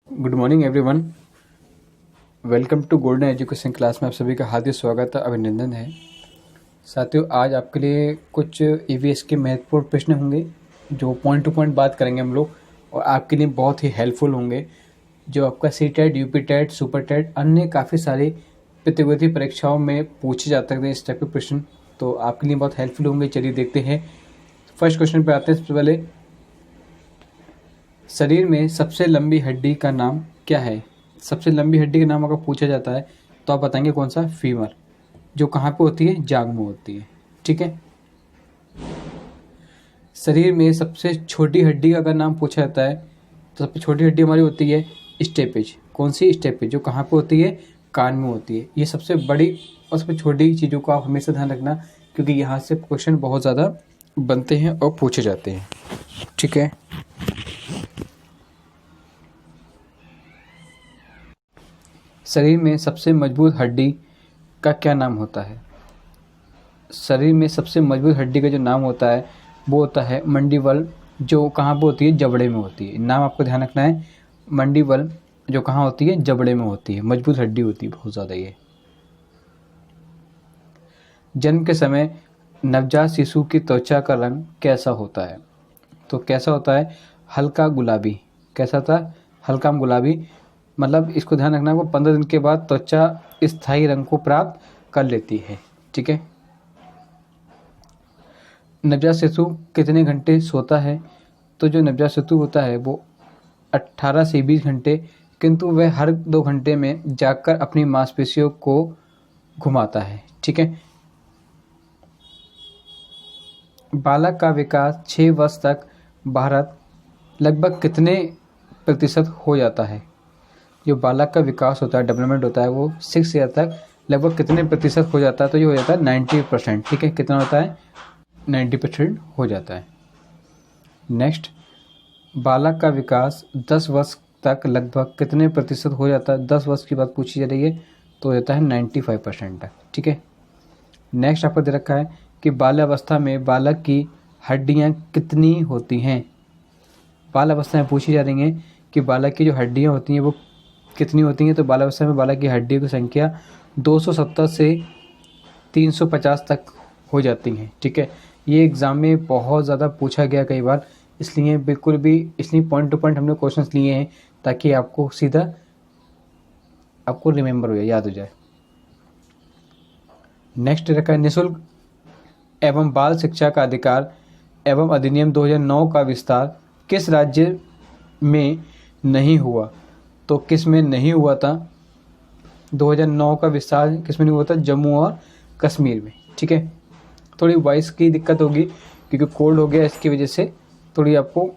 Good morning everyone. Welcome to golden education class में आप सभी का हार्दिक स्वागत अभिनंदन है। साथियों, आज आपके लिए कुछ ईवीएस के महत्वपूर्ण प्रश्न होंगे जो पॉइंट टू पॉइंट बात करेंगे हम लोग, और आपके लिए बहुत ही हेल्पफुल होंगे। जो आपका C TET, UP TET, super TET, अन्य काफ़ी सारी प्रतियोगिता परीक्षाओं में पूछे जाते हैं इस टाइप के प्रश्न, तो आपके लिए बहुत हेल्पफुल होंगे। चलिए देखते हैं। फर्स्ट क्वेश्चन पे आते हैं। सबसे पहले, शरीर में सबसे लंबी हड्डी का नाम क्या है? सबसे लंबी हड्डी का नाम अगर पूछा जाता है तो आप बताएंगे कौन सा? फीमर। जो कहाँ पे होती है? जांघ में होती है। ठीक है। शरीर में सबसे छोटी हड्डी का अगर नाम पूछा जाता है तो सबसे छोटी हड्डी हमारी होती है स्टेपेज। कौन सी? स्टेपेज। जो कहाँ पे होती है? कान में होती है। ये सबसे बड़ी और सबसे छोटी चीज़ों को आप हमेशा ध्यान रखना, क्योंकि यहाँ से क्वेश्चन बहुत ज़्यादा बनते हैं और पूछे जाते हैं। ठीक है। शरीर में सबसे मजबूत हड्डी का क्या नाम होता है? शरीर में सबसे मजबूत हड्डी का जो नाम होता है वो होता है मंडीबल। जो कहाँ पे होती है? जबड़े में होती है। नाम आपको ध्यान रखना है, मंडीबल, जो कहाँ होती है? जबड़े में होती है। मजबूत हड्डी होती है बहुत ज़्यादा ये। जन्म के समय नवजात शिशु की त्वचा का रंग कैसा होता है? तो कैसा होता है? हल्का गुलाबी। कैसा होता है? हल्का गुलाबी। मतलब इसको ध्यान रखना है, वो 15 दिन के बाद त्वचा स्थायी रंग को प्राप्त कर लेती है। ठीक है। नवजात शिशु कितने घंटे सोता है? तो जो नवजात शिशु होता है वो 18 से 20 घंटे, किंतु वह हर 2 घंटे में जागकर अपनी मांसपेशियों को घुमाता है। ठीक है। बालक का विकास 6 वर्ष तक भारत लगभग कितने प्रतिशत हो जाता है? जो बालक का विकास होता है, डेवलपमेंट होता है, वो 6 ईयर तक लगभग कितने प्रतिशत हो जाता है? तो ये हो जाता है 90%। ठीक है। कितना होता है? 90% हो जाता है। नेक्स्ट, बालक का विकास 10 वर्ष तक लगभग कितने प्रतिशत हो जाता है? 10 वर्ष की बात पूछी जा रही है, तो हो जाता है 95% तक। ठीक है। नेक्स्ट आपको दे रखा है कि बाल्यावस्था में बालक की हड्डियां कितनी होती हैं? बाल अवस्था में पूछी जा रही हैं कि बालक की जो हड्डियां होती हैं वो कितनी होती हैं। तो बाल्यावस्था में बालक की हड्डियों की संख्या 270 से 350 तक हो जाती हैं। ठीक है। ये एग्ज़ाम में बहुत ज़्यादा पूछा गया कई बार, इसलिए बिल्कुल भी इसलिए पॉइंट टू पॉइंट हमने क्वेश्चंस लिए हैं ताकि आपको सीधा आपको रिमेंबर हो जाए, याद हो जाए। नेक्स्ट रखा है, निःशुल्क एवं बाल शिक्षा का अधिकार एवं अधिनियम 2009 का विस्तार किस राज्य में नहीं हुआ? तो किस में नहीं हुआ था? 2009 का विस्तार किस में नहीं हुआ था? जम्मू और कश्मीर में। ठीक है। थोड़ी वॉइस की दिक्कत होगी क्योंकि कोल्ड हो गया, इसकी वजह से थोड़ी आपको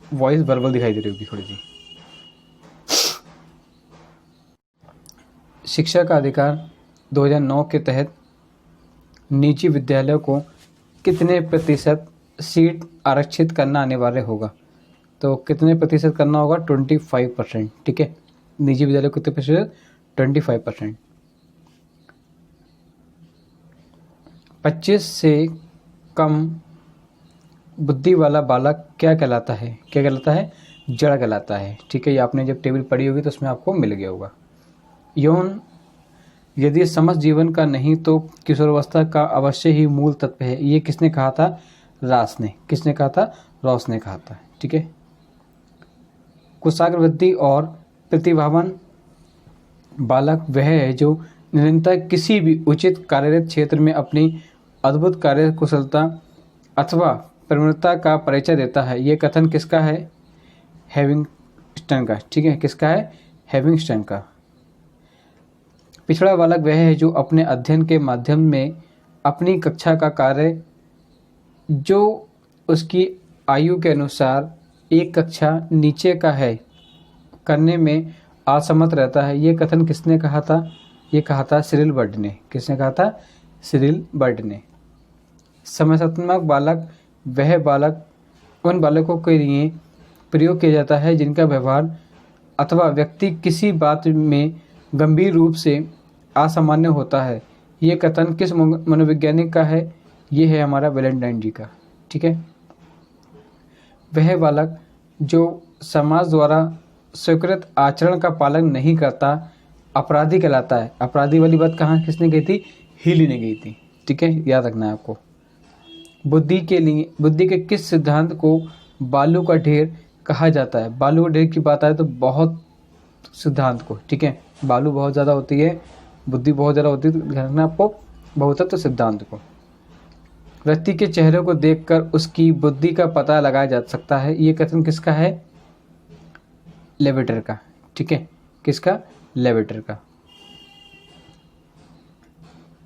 वॉइस वर्बल दिखाई दे रही होगी थोड़ी सी। शिक्षा का अधिकार 2009 के तहत निजी विद्यालयों को कितने प्रतिशत सीट आरक्षित करना अनिवार्य होगा? तो कितने प्रतिशत करना होगा? 25%। ठीक है। निजी विद्यालय को कितने प्रतिशत? 25%। 25 से कम बुद्धि वाला बालक क्या कहलाता है? क्या कहलाता है? जड़ कहलाता है। ठीक है। ये आपने जब टेबल पढ़ी होगी तो उसमें आपको मिल गया होगा। यौन यदि समस्त जीवन का नहीं तो किशोरावस्था का अवश्य ही मूल तत्व है। ये किसने कहा था? रॉस ने। किसने कहा था? रॉस ने कहा था। ठीक है। कुशाग्र और प्रतिभावान बालक वह है जो निरंतर किसी भी उचित कार्यरत क्षेत्र में अपनी अद्भुत कार्य कुशलता अथवा प्रवणता का परिचय देता है। ये कथन किसका है? हैविंगस्टन का। ठीक है। किसका है? हैविंगस्टन का। पिछड़ा बालक वह है जो अपने अध्ययन के माध्यम में अपनी कक्षा का कार्य जो उसकी आयु के अनुसार एक कक्षा नीचे का है करने में असमर्थ रहता है। ये कथन किसने कहा था? ये कहा था सिरिल बर्ड ने। किसने कहा था? सिरिल बर्ड ने। समस्यात्मक बालक वह बालक उन बालकों के लिए प्रयोग किया जाता है जिनका व्यवहार अथवा व्यक्ति किसी बात में गंभीर रूप से असामान्य होता है। ये कथन किस मनोवैज्ञानिक का है? ये है हमारा वैलेंटाइन जी का। ठीक है। वह बालक जो समाज द्वारा स्वीकृत आचरण का पालन नहीं करता अपराधी कहलाता है। अपराधी वाली बात कहाँ किसने कही थी? हीली ने कही थी। ठीक है, याद रखना है आपको। बुद्धि के किस सिद्धांत को बालू का ढेर कहा जाता है? बालू का ढेर की बात आए तो बहुत सिद्धांत को, ठीक है, बालू बहुत ज़्यादा होती है, बुद्धि बहुत ज़्यादा होती है, तो ध्यान रखना आपको बहुतत्व सिद्धांत को। व्यक्ति के चेहरे को देखकर उसकी बुद्धि का पता लगाया जा सकता है, ये कथन किसका है? लेविटर का। ठीक है, किसका? लेविटर का।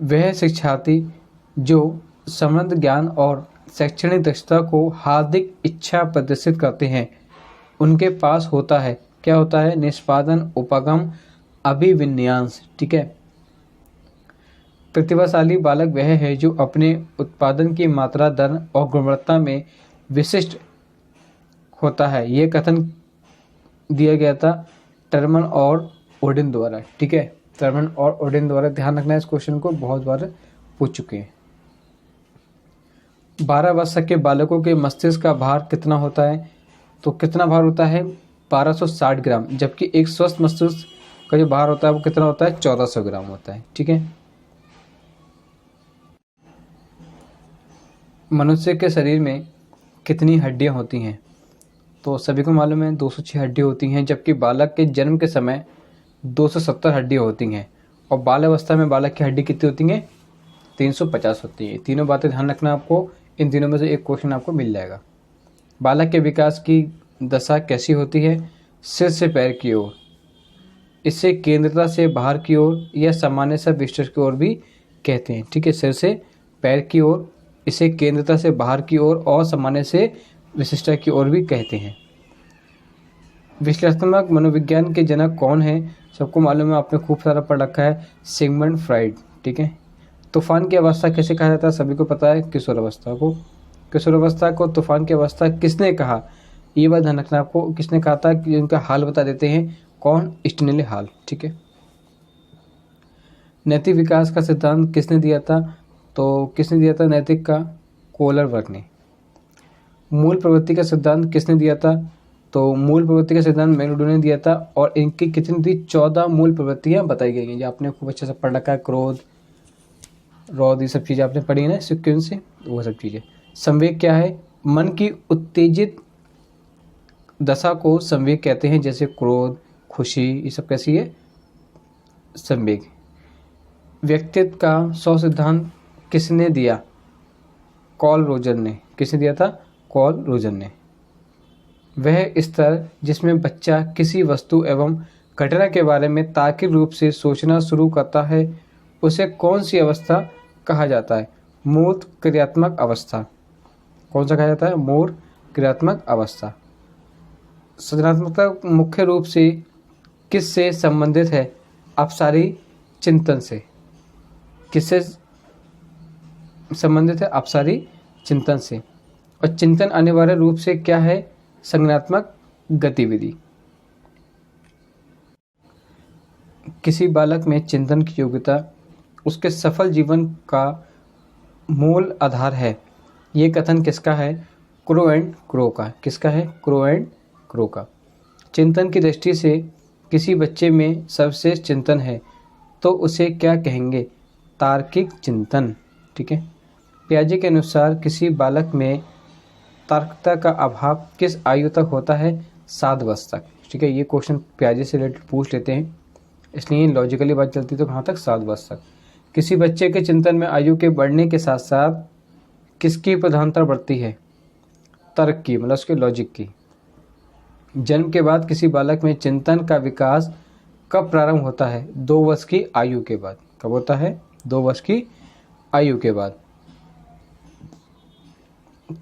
वह शिक्षार्थी जो समृद्ध ज्ञान और शैक्षणिक दक्षता को हार्दिक इच्छा प्रदर्शित करते हैं उनके पास होता है, क्या होता है? निष्पादन, उपगम, अभिविन्यास। ठीक है, प्रतिभाशाली बालक वह है जो अपने उत्पादन की मात्रा, दर और गुणवत्ता में विशिष्ट होता है। ये कथन दिया गया था टर्मन और ओडिन द्वारा। ठीक है, टर्मन और ओडिन द्वारा। ध्यान रखना है, इस क्वेश्चन को बहुत बार पूछ चुके हैं। 12 वर्ष के बालकों के मस्तिष्क का भार कितना होता है? तो कितना भार होता है? 1260 ग्राम। जबकि एक स्वस्थ मस्तिष्क का जो भार होता है वो कितना होता है? 1400 ग्राम होता है। ठीक है, मनुष्य के शरीर में कितनी हड्डियां होती हैं? तो सभी को मालूम है 206 हड्डियां होती हैं, जबकि बालक के जन्म के समय 270 हड्डियां होती हैं और बाल अवस्था में बालक की हड्डी कितनी होती हैं? 350 होती है। तीनों बातें ध्यान रखना आपको, इन तीनों में से एक क्वेश्चन आपको मिल जाएगा। बालक के विकास की दशा कैसी होती है? सिर से पैर की ओर, इसे केंद्रता से बाहर की ओर या सामान्य सा विशिष्ट की ओर भी कहते हैं। ठीक है, सिर से पैर की ओर, इसे केंद्रता से बाहर की ओर और सामान्य से विशिष्टता की ओर भी कहते हैं। विश्लेषणात्मक मनोविज्ञान के जनक कौन है? सबको मालूम है, आपने खूब सारा पढ़ रखा है, सिगमंड फ्राइड। ठीक है, तूफान की अवस्था कैसे कहा जाता है? सभी को पता है, किशोर अवस्था को। किशोर अवस्था को तूफान की अवस्था किसने कहा? ये बात ध्यान रखना आपको, किसने कहा था कि उनका हाल बता देते हैं। कौन? स्टेनली हाल। ठीक है, नैतिक विकास का सिद्धांत किसने दिया था? तो किसने दिया था नैतिक का? कोलर वर्ग ने। मूल प्रवृत्ति का सिद्धांत किसने दिया था? तो मूल प्रवृत्ति का सिद्धांत मेनुडो ने दिया था और इनकी कितनी थी? 14 मूल प्रवृत्तियां बताई गई हैं, जो आपने खूब अच्छे से पढ़ रखा है। क्रोध, रोध, ये सब चीज़ें आपने पढ़ी है ना सिक्वेंस से, वो सब चीज़ें। संवेग क्या है? मन की उत्तेजित दशा को संवेग कहते हैं, जैसे क्रोध, खुशी, ये सब कैसी है? संवेग। व्यक्तित्व का 100 सिद्धांत किसने दिया? कॉल रोजर ने। किसने दिया था? कॉल रोजर ने। वह स्तर जिसमें बच्चा किसी वस्तु एवं घटना के बारे में तार्किक रूप से सोचना शुरू करता है उसे कौन सी अवस्था कहा जाता है? मूर्त क्रियात्मक अवस्था। कौन सा कहा जाता है? मूर्त क्रियात्मक अवस्था। सृजनात्मकता मुख्य रूप से किससे संबंधित है? अपसारी चिंतन से। किससे संबंधित है? अपसारी चिंतन से। और चिंतन अनिवार्य रूप से क्या है? संज्ञानात्मक गतिविधि। किसी बालक में चिंतन की योग्यता उसके सफल जीवन का मूल आधार है, ये कथन किसका है? क्रो एंड क्रो का। किसका है? क्रो एंड क्रो का। चिंतन की दृष्टि से किसी बच्चे में सर्वश्रेष्ठ चिंतन है तो उसे क्या कहेंगे? तार्किक चिंतन। ठीक है, पियाजे के अनुसार किसी बालक में तार्किकता का अभाव किस आयु तक होता है? 7 वर्ष तक। ठीक है, ये क्वेश्चन पियाजे से रिलेटेड पूछ लेते हैं, इसलिए लॉजिकली बात चलती तो कहाँ तक? 7 वर्ष तक। किसी बच्चे के चिंतन में आयु के बढ़ने के साथ साथ किसकी प्रधानता बढ़ती है? तर्क की, मतलब उसके लॉजिक की। जन्म के बाद किसी बालक में चिंतन का विकास कब प्रारंभ होता है? 2 वर्ष की आयु के बाद। कब होता है? 2 वर्ष की आयु के बाद।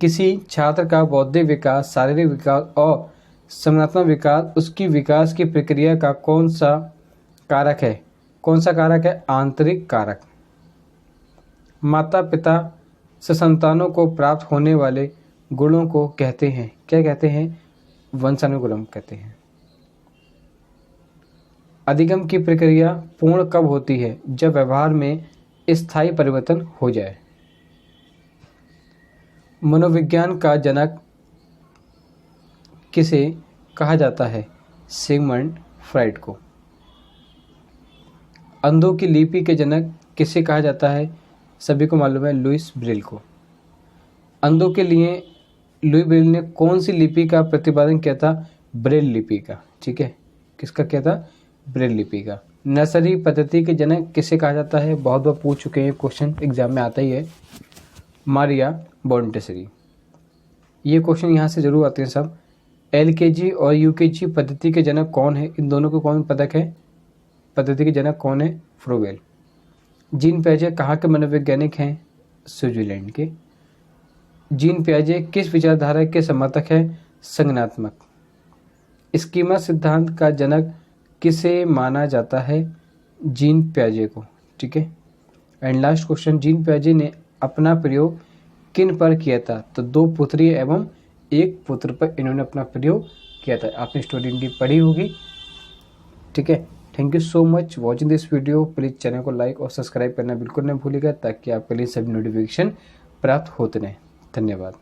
किसी छात्र का बौद्धिक विकास, शारीरिक विकास और संज्ञानात्मक विकास, उसकी विकास की प्रक्रिया का कौन सा कारक है? कौन सा कारक है? आंतरिक कारक। माता पिता से संतानों को प्राप्त होने वाले गुणों को कहते हैं, क्या कहते हैं? वंशानुगुणम कहते हैं। अधिगम की प्रक्रिया पूर्ण कब होती है? जब व्यवहार में स्थायी परिवर्तन हो जाए। मनोविज्ञान का जनक किसे कहा जाता है? सिगमंड फ्राइड को। अंधों की लिपि के जनक किसे कहा जाता है? सभी को मालूम है, लुइस ब्रेल को। अंधों के लिए लुई ब्रेल ने कौन सी लिपि का प्रतिपादन किया था? ब्रेल लिपि का। ठीक है, किसका किया था? ब्रेल लिपि का। नर्सरी पद्धति के जनक किसे कहा जाता है? बहुत बार पूछ चुके हैं, क्वेश्चन एग्जाम में आता ही है, मारिया मॉन्टेसरी। ये क्वेश्चन यहाँ से जरूर आते हैं सब। एलकेजी और यूकेजी पद्धति के जनक कौन है? इन दोनों को कौन पदक है? पद्धति के जनक कौन है? फ्रोवेल। जीन पियाजे कहाँ के मनोवैज्ञानिक हैं? स्विट्जरलैंड के। जीन पियाजे किस विचारधारा के समर्थक है? संज्ञानात्मक। स्कीमा सिद्धांत का जनक किसे माना जाता है? जीन पियाजे को। ठीक है, एंड लास्ट क्वेश्चन, जीन पियाजे ने अपना प्रयोग किन पर किया था? तो 2 पुत्री एवं 1 पुत्र पर इन्होंने अपना प्रयोग किया था। आपने स्टोरी इनकी पढ़ी होगी। ठीक है, thank you so much watching this video. Please channel को लाइक और सब्सक्राइब करना बिल्कुल नहीं भूलिएगा, ताकि आपके लिए सभी नोटिफिकेशन प्राप्त होते रहें। धन्यवाद।